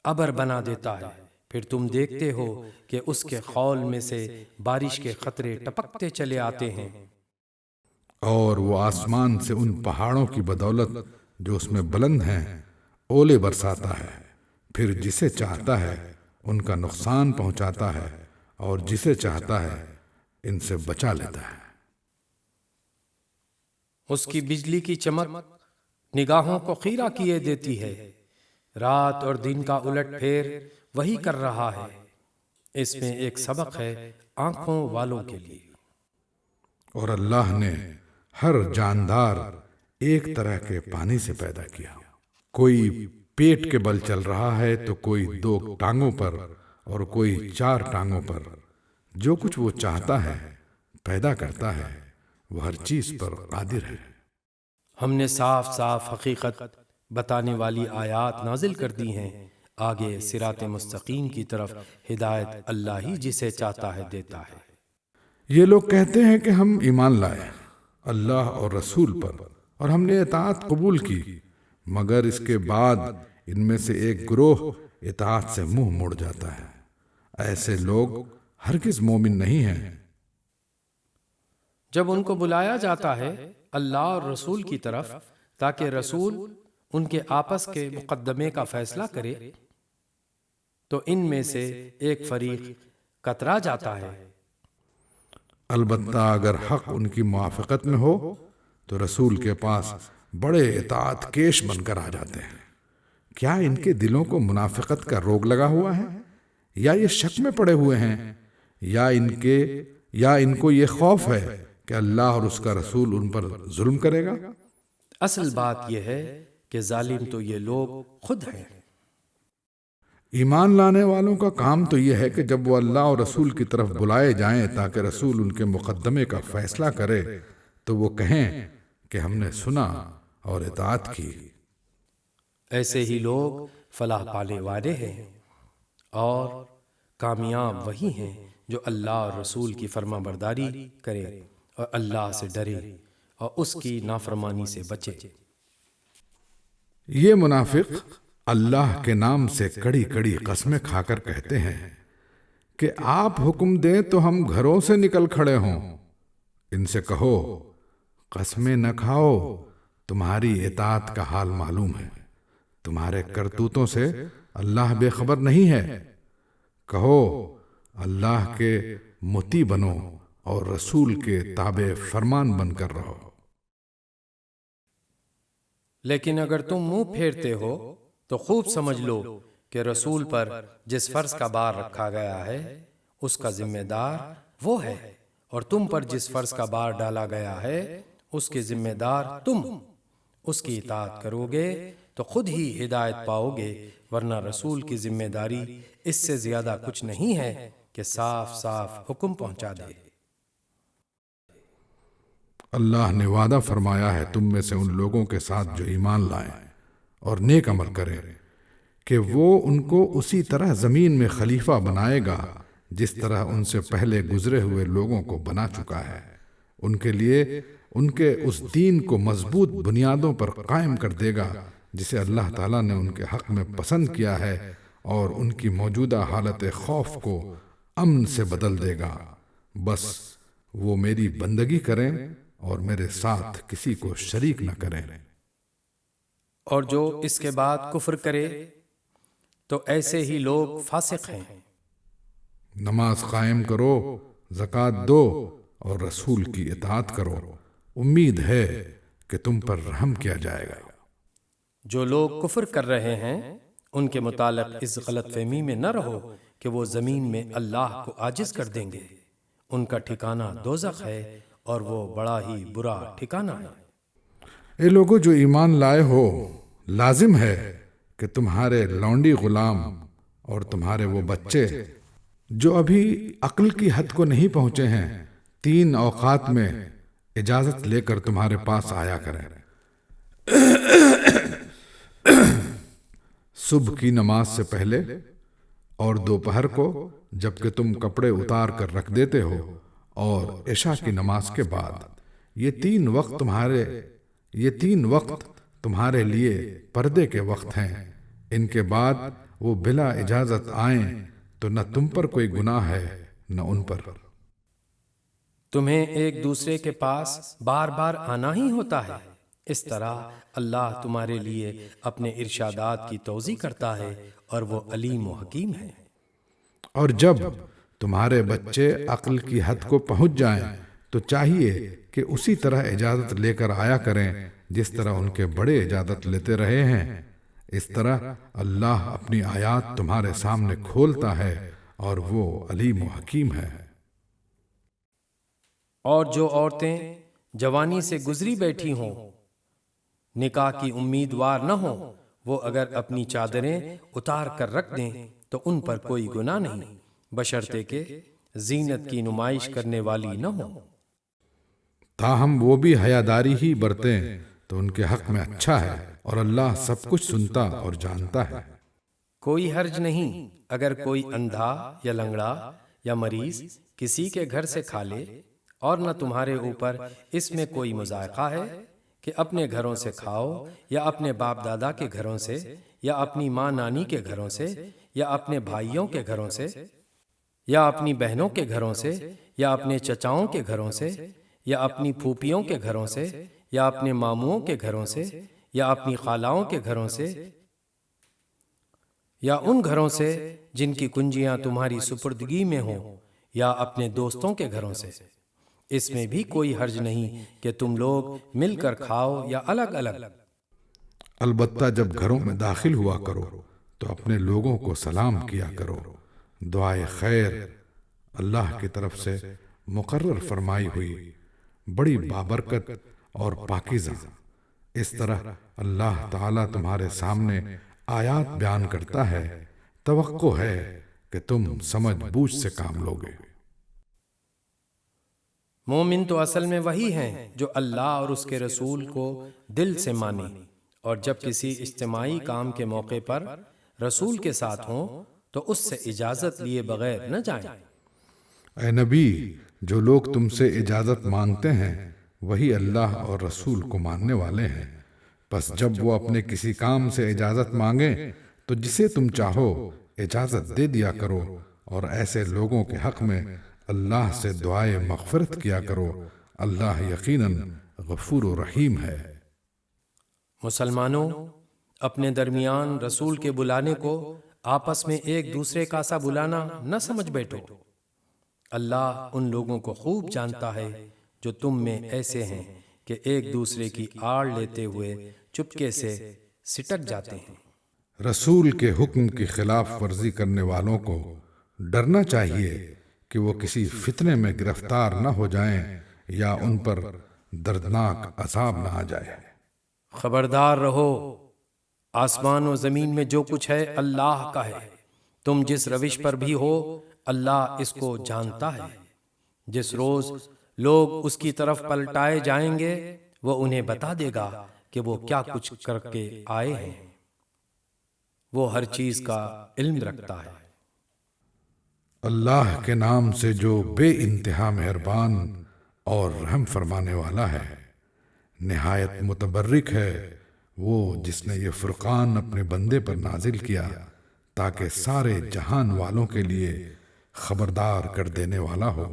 ابر بنا دیتا ہے، پھر تم دیکھتے ہو کہ اس کے خول میں سے بارش کے قطرے ٹپکتے چلے آتے ہیں۔ اور وہ آسمان سے ان پہاڑوں کی بدولت جو اس میں بلند ہیں اولے برساتا ہے، پھر جسے چاہتا ہے ان کا نقصان پہنچاتا ہے، اور جسے چاہتا ہے ان سے بچا لیتا ہے۔ اس کی بجلی کی چمک نگاہوں کو خیرہ کیے دیتی ہے، رات اور دن کا الٹ پھیر وہی کر رہا ہے۔ اس میں ایک سبق ہے آنکھوں والوں کے لیے۔ اور اللہ نے ہر جاندار ایک طرح کے پانی سے پیدا کیا، کوئی پیٹ کے بل چل رہا ہے تو کوئی 2 ٹانگوں پر اور کوئی 4 ٹانگوں پر، جو کچھ وہ چاہتا ہے پیدا کرتا ہے، وہ ہر چیز پر قادر ہے۔ ہم نے صاف صاف حقیقت بتانے والی آیات نازل کر دی ہیں، آگے صراط مستقیم کی طرف ہدایت اللہ ہی جسے چاہتا ہے دیتا ہے۔ یہ لوگ کہتے ہیں کہ ہم ایمان لائے اللہ اور رسول پر اور ہم نے اطاعت قبول کی، مگر اس کے بعد ان میں سے ایک گروہ اطاعت سے منہ موڑ جاتا ہے۔ ایسے لوگ ہرگز مومن نہیں ہیں۔ جب ان کو بلایا جاتا ہے اللہ اور رسول کی طرف تاکہ رسول ان کے آپس کے مقدمے کا فیصلہ کرے، تو ان میں سے ایک فریق کترا جاتا ہے۔ البتہ اگر حق ان کی موافقت میں ہو تو رسول کے پاس بڑے اطاعت کیش بن کر آ جاتے ہیں۔ کیا ان کے دلوں کو منافقت کا روگ لگا ہوا ہے، یا یہ شک میں پڑے ہوئے ہیں، یا ان کو یہ خوف ہے کہ اللہ اور اس کا رسول ان پر ظلم کرے گا؟ اصل بات یہ ہے کہ ظالم تو یہ لوگ خود ہیں۔ ایمان لانے والوں کا کام تو یہ ہے کہ جب وہ اللہ اور رسول کی طرف بلائے جائیں تاکہ رسول ان کے مقدمے کا فیصلہ کرے تو وہ کہیں کہ ہم نے سنا اور اطاعت کی۔ ایسے ہی لوگ فلاح پانے والے ہیں، اور کامیاب وہی ہیں جو اللہ اور رسول کی فرما برداری کرے اور اللہ سے ڈرے اور اس کی نافرمانی سے بچے۔ یہ منافق اللہ کے نام سے کڑی کڑی قسمیں کھا کر کہتے ہیں کہ آپ حکم دیں تو ہم گھروں سے نکل کھڑے ہوں۔ ان سے کہو قسمیں نہ کھاؤ، تمہاری اطاعت کا حال معلوم ہے، تمہارے کرتوتوں سے اللہ بے خبر نہیں ہے۔ کہو اللہ کے مطیع بنو اور رسول کے تابع فرمان بن کر رہو۔ لیکن اگر تم منہ پھیرتے ہو تو خوب سمجھ لو کہ رسول پر جس فرض کا بار رکھا گیا ہے اس کا ذمہ دار وہ ہے، اور تم پر جس فرض کا بار ڈالا گیا ہے اس کے ذمہ دار تم۔ اس کی اطاعت کرو گے تو خود ہی ہدایت پاؤ گے، ورنہ رسول کی ذمہ داری اس سے زیادہ کچھ نہیں ہے کہ صاف صاف حکم پہنچا دے۔ اللہ نے وعدہ فرمایا ہے تم میں سے ان لوگوں کے ساتھ جو ایمان لائیں اور نیک عمل کریں کہ وہ ان کو اسی طرح زمین میں خلیفہ بنائے گا جس طرح ان سے پہلے گزرے ہوئے لوگوں کو بنا چکا ہے، ان کے لیے ان کے اس دین کو مضبوط بنیادوں پر قائم کر دے گا جسے اللہ تعالیٰ نے ان کے حق میں پسند کیا ہے، اور ان کی موجودہ حالت خوف کو امن سے بدل دے گا۔ بس وہ میری بندگی کریں اور میرے ساتھ کسی کو شریک نہ کریں۔ اور جو اس کے بعد کفر کرے تو ایسے ہی لوگ فاسق ہیں۔ نماز قائم کرو، زکوٰۃ دو اور رسول کی اطاعت کرو، امید ہے کہ تم پر رحم کیا جائے گا۔ جو لوگ کفر کر رہے ہیں ان کے متعلق اس غلط فہمی میں نہ رہو کہ وہ زمین میں اللہ کو عاجز کر دیں گے، ان کا ٹھکانہ دوزخ ہے اور وہ بڑا ہی برا ٹھکانہ ہے۔ اے لوگو جو ایمان لائے ہو، لازم ہے کہ تمہارے لونڈی غلام اور تمہارے وہ بچے جو ابھی عقل کی حد کو نہیں پہنچے ہیں 3 اوقات میں اجازت لے کر تمہارے پاس آیا کریں۔ صبح کی نماز سے پہلے اور دوپہر کو جبکہ تم کپڑے اتار کر رکھ دیتے ہو، اور عشاء کی نماز کے بعد۔ یہ تین وقت تمہارے لیے پردے کے وقت ہیں۔ ان کے بعد وہ بلا اجازت آئیں تو نہ تم پر کوئی گناہ ہے نہ ان پر۔ تمہیں ایک دوسرے کے پاس بار بار آنا ہی ہوتا ہے، اس طرح اللہ تمہارے لیے اپنے ارشادات کی توضیح کرتا ہے اور وہ علیم و حکیم ہے۔ اور جب تمہارے بچے عقل کی حد کو پہنچ جائیں تو چاہیے کہ اسی طرح اجازت لے کر آیا کریں جس طرح ان کے بڑے اجازت لیتے رہے ہیں۔ اس طرح اللہ اپنی آیات تمہارے سامنے کھولتا ہے اور وہ علیم و حکیم ہے۔ اور جو عورتیں جوانی سے گزری بیٹھی ہوں، نکاح کی امیدوار نہ ہوں، وہ اگر اپنی چادریں اتار کر رکھ دیں تو ان پر کوئی گناہ نہیں، بشرطے کہ زینت کی نمائش کرنے والی نہ ہوں۔ تاہم وہ بھی حیاداری ہی برتیں تو ان کے حق میں اچھا ہے، اور اللہ سب کچھ سنتا اور جانتا ہے۔ کوئی حرج نہیں اگر کوئی اندھا یا لنگڑا یا مریض کسی کے گھر سے کھا لے، اور نہ تمہارے اوپر اس میں کوئی مضائقہ ہے کہ اپنے گھروں سے کھاؤ، یا اپنے باپ دادا کے گھروں سے، یا اپنی ماں نانی کے گھروں سے، یا اپنے بھائیوں کے گھروں سے، یا اپنی بہنوں کے گھروں سے، یا اپنے چچاؤں کے گھروں سے، یا اپنی پھوپھیوں کے گھروں سے، یا اپنے ماموؤں کے گھروں سے، یا اپنی خالاؤں کے گھروں سے، یا ان گھروں سے جن کی کنجیاں تمہاری سپردگی میں ہوں، یا اپنے دوستوں کے گھروں سے۔ اس میں بھی کوئی حرج نہیں کہ تم لوگ مل کر کھاؤ یا الگ الگ۔ البتہ جب گھروں میں داخل ہوا کرو تو اپنے لوگوں کو سلام کیا کرو۔ دعائے خیر اللہ کی طرف سے مقرر فرمائی ہوئی، بڑی بابرکت اور پاکیزہ۔ اس طرح اللہ تعالیٰ تمہارے سامنے آیات بیان کرتا ہے، توقع ہے کہ تم سمجھ بوجھ سے کام لوگے۔ مومن تو اصل میں وہی ہیں جو اللہ اور اس کے رسول کو دل سے مانے، اور جب کسی اجتماعی کام کے موقع پر رسول کے ساتھ ہوں تو اس سے اجازت لیے بغیر نہ جائیں۔ اے نبی، جو لوگ تم سے اجازت مانگتے ہیں وہی اللہ اور رسول کو ماننے والے ہیں، پس جب وہ اپنے کسی کام سے اجازت مانگیں تو جسے تم چاہو اجازت دے دیا کرو، اور ایسے لوگوں کے حق میں اللہ سے دعائے مغفرت کیا کرو، اللہ یقیناً غفور و رحیم ہے۔ مسلمانوں، اپنے درمیان رسول کے بلانے کو آپس میں ایک دوسرے کا سا بلانا نہ سمجھ بیٹھو۔ اللہ ان لوگوں کو خوب جانتا ہے جو تم میں ایسے ہیں کہ ایک دوسرے کی آڑ لیتے ہوئے چپکے سے سٹک جاتے ہیں۔ رسول کے حکم کی خلاف ورزی کرنے والوں کو ڈرنا چاہیے کہ وہ کسی فتنے میں گرفتار نہ ہو جائیں یا ان پر دردناک عذاب نہ آ جائے۔ خبردار رہو، آسمان و زمین میں جو کچھ ہے اللہ کا ہے، تم جس روش پر بھی ہو اللہ اس کو جانتا ہے۔ جس روز لوگ اس کی طرف پلٹائے جائیں گے وہ انہیں بتا دے گا کہ وہ کیا کچھ کر کے آئے ہیں، وہ ہر چیز کا علم رکھتا ہے۔ اللہ کے نام سے جو بے انتہا مہربان اور رحم فرمانے والا ہے، نہایت متبرک ہے وہ جس نے یہ فرقان اپنے بندے پر نازل کیا تاکہ سارے جہان والوں کے لیے خبردار کر دینے والا ہو۔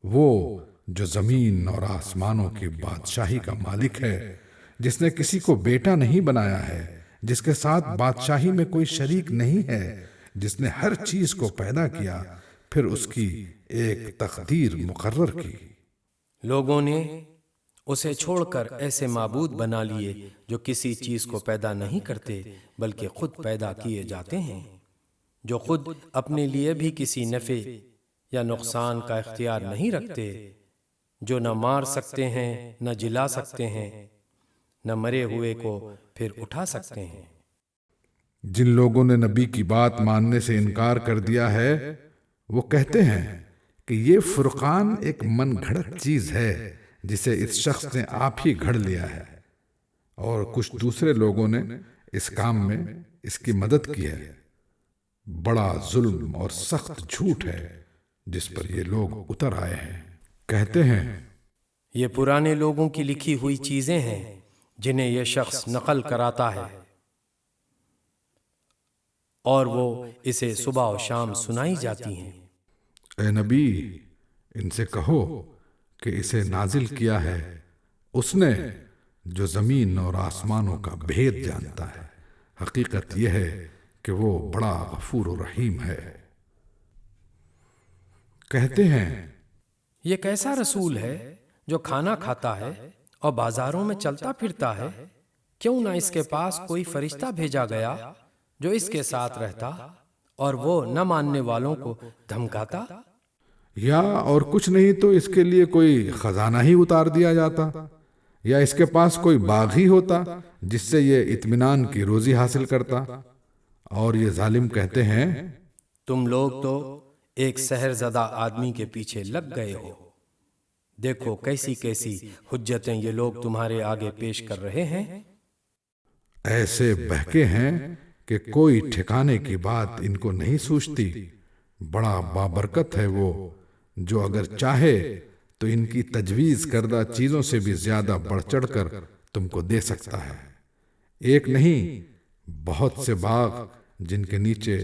وہ جو زمین اور آسمانوں کی بادشاہی کا مالک ہے، جس نے کسی کو بیٹا نہیں بنایا ہے، جس کے ساتھ بادشاہی میں کوئی شریک نہیں ہے، جس نے ہر چیز کو پیدا کیا پھر اس کی ایک تقدیر مقرر کی۔ لوگوں نے اسے چھوڑ کر ایسے معبود بنا لیے جو کسی چیز کو پیدا نہیں کرتے بلکہ خود پیدا کیے جاتے ہیں، جو خود اپنے لیے بھی کسی نفع یا نقصان کا اختیار نہیں رکھتے، جو نہ مار سکتے ہیں نہ جلا سکتے ہیں، نہ مرے ہوئے کو پھر اٹھا سکتے ہیں۔ جن لوگوں نے نبی کی بات ماننے سے انکار کر دیا ہے وہ کہتے ہیں کہ یہ فرقان ایک من گھڑت چیز ہے جسے اس شخص نے آپ ہی گھڑ لیا ہے، اور کچھ دوسرے لوگوں نے اس کام میں اس کی مدد کی ہے۔ بڑا ظلم اور سخت جھوٹ ہے جس پر یہ لوگ اتر آئے ہیں۔ کہتے ہیں یہ پرانے لوگوں کی لکھی ہوئی چیزیں ہیں جنہیں یہ شخص نقل کراتا ہے، اور وہ اسے صبح و شام سنائی جاتی ہیں۔ اے نبی، ان سے کہو کہ اسے نازل کیا ہے اس نے جو زمین اور آسمانوں کا بھید جانتا ہے، حقیقت یہ ہے کہ وہ بڑا غفور و رحیم ہے۔ کہتے ہیں یہ کیسا رسول ہے جو کھانا کھاتا ہے اور بازاروں میں چلتا پھرتا ہے؟ کیوں نہ اس کے پاس کوئی فرشتہ بھیجا گیا جو اس کے ساتھ رہتا اور وہ نہ ماننے والوں کو دھمکاتا؟ یا اور کچھ نہیں تو اس کے لیے کوئی خزانہ ہی اتار دیا جاتا، یا اس کے پاس کوئی باغ ہی ہوتا جس سے یہ اطمینان کی روزی حاصل کرتا۔ اور یہ ظالم کہتے ہیں تم لوگ تو ایک سحر زدہ آدمی کے پیچھے لگ گئے ہو، دیکھو کیسی کیسی حجتیں یہ لوگ تمہارے آگے پیش کر رہے ہیں۔ ایسے بہکے ہیں کہ کوئی ٹھکانے کی بات ان کو نہیں سوچتی۔ بڑا بابرکت ہے وہ جو اگر چاہے تو ان کی تجویز کردہ چیزوں سے بھی زیادہ بڑھ چڑھ کر تم کو دے سکتا ہے۔ ایک نہیں بہت سے باغ جن کے نیچے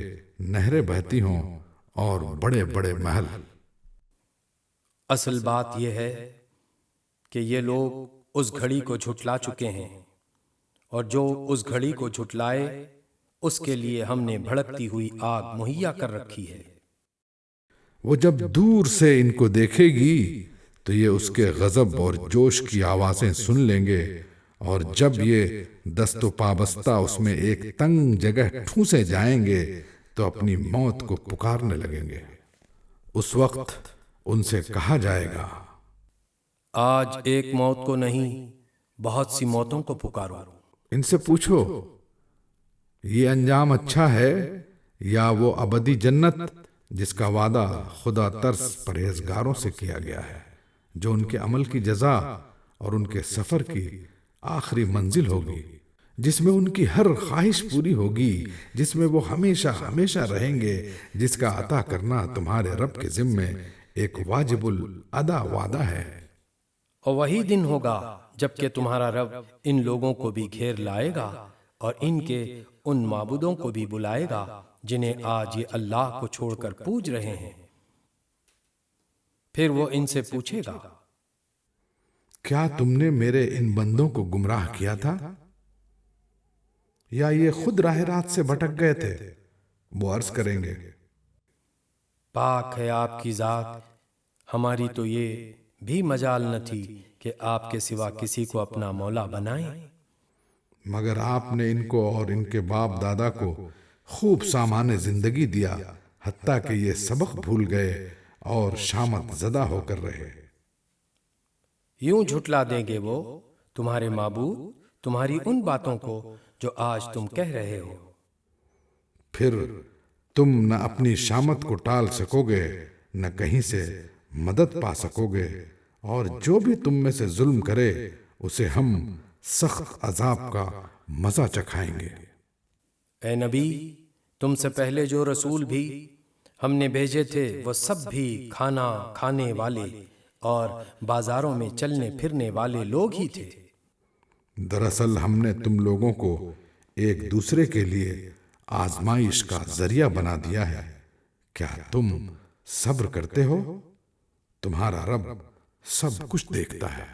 نہریں بہتی ہوں اور بڑے بڑے محل۔ اصل بات یہ ہے کہ یہ لوگ اس گھڑی کو جھٹلا چکے ہیں، اور جو اس گھڑی کو جھٹلائے اس کے لیے ہم نے بھڑکتی ہوئی آگ مہیا کر رکھی ہے۔ وہ جب دور سے ان کو دیکھے گی تو یہ اس کے غضب اور جوش کی آوازیں سن لیں گے، اور جب یہ دست و پابستہ اس میں ایک تنگ جگہ ٹھونسے جائیں گے تو اپنی موت کو پکارنے لگیں گے۔ اس وقت ان سے کہا جائے گا آج ایک موت کو نہیں بہت سی موتوں کو پکارو۔ ان سے پوچھو یہ انجام اچھا ہے یا وہ ابدی جنت جس کا وعدہ خدا ترس پرہیزگاروں سے کیا گیا ہے، جو ان کے عمل کی جزا اور ان کے سفر کی آخری منزل ہوگی، جس میں ان کی ہر خواہش پوری ہوگی، جس میں وہ ہمیشہ ہمیشہ رہیں گے، جس کا عطا کرنا تمہارے رب کے ذمے ایک واجب الادا وعدہ ہے۔ اور وہی دن ہوگا جب کہ تمہارا رب ان لوگوں کو بھی گھیر لائے گا اور ان کے ان معبودوں کو بھی بلائے گا جنہیں آج یہ اللہ کو چھوڑ کر پوج رہے ہیں۔ پھر وہ ان سے پوچھے گا کیا تم نے میرے ان بندوں کو گمراہ کیا تھا یا یہ خود راہ رات سے بھٹک گئے تھے؟ وہ عرض کریں گے پاک ہے آپ کی ذات، ہماری تو یہ بھی مجال نہ تھی کہ آپ کے سوا کسی کو اپنا مولا بنائیں، مگر آپ نے ان کو اور ان کے باپ دادا کو خوب سامان زندگی دیا، حتیٰ کہ یہ سبق بھول گئے اور شامت زدہ ہو کر رہے۔ یوں جھٹلا دیں گے وہ تمہارے معبود تمہاری ان باتوں کو جو آج تم کہہ رہے ہو۔ پھر تم نہ اپنی شامت کو ٹال سکو گے، نہ کہیں سے مدد پا سکو گے، اور جو بھی تم میں سے ظلم کرے اسے ہم سخت عذاب کا مزہ چکھائیں گے۔ اے نبی، تم سے پہلے جو رسول بھی ہم نے بھیجے تھے وہ سب بھی کھانا کھانے والے اور بازاروں میں چلنے پھرنے والے لوگ ہی تھے۔ دراصل ہم نے تم لوگوں کو ایک دوسرے کے لیے آزمائش کا ذریعہ بنا دیا ہے۔ کیا تم صبر کرتے ہو؟ تمہارا رب سب کچھ دیکھتا ہے۔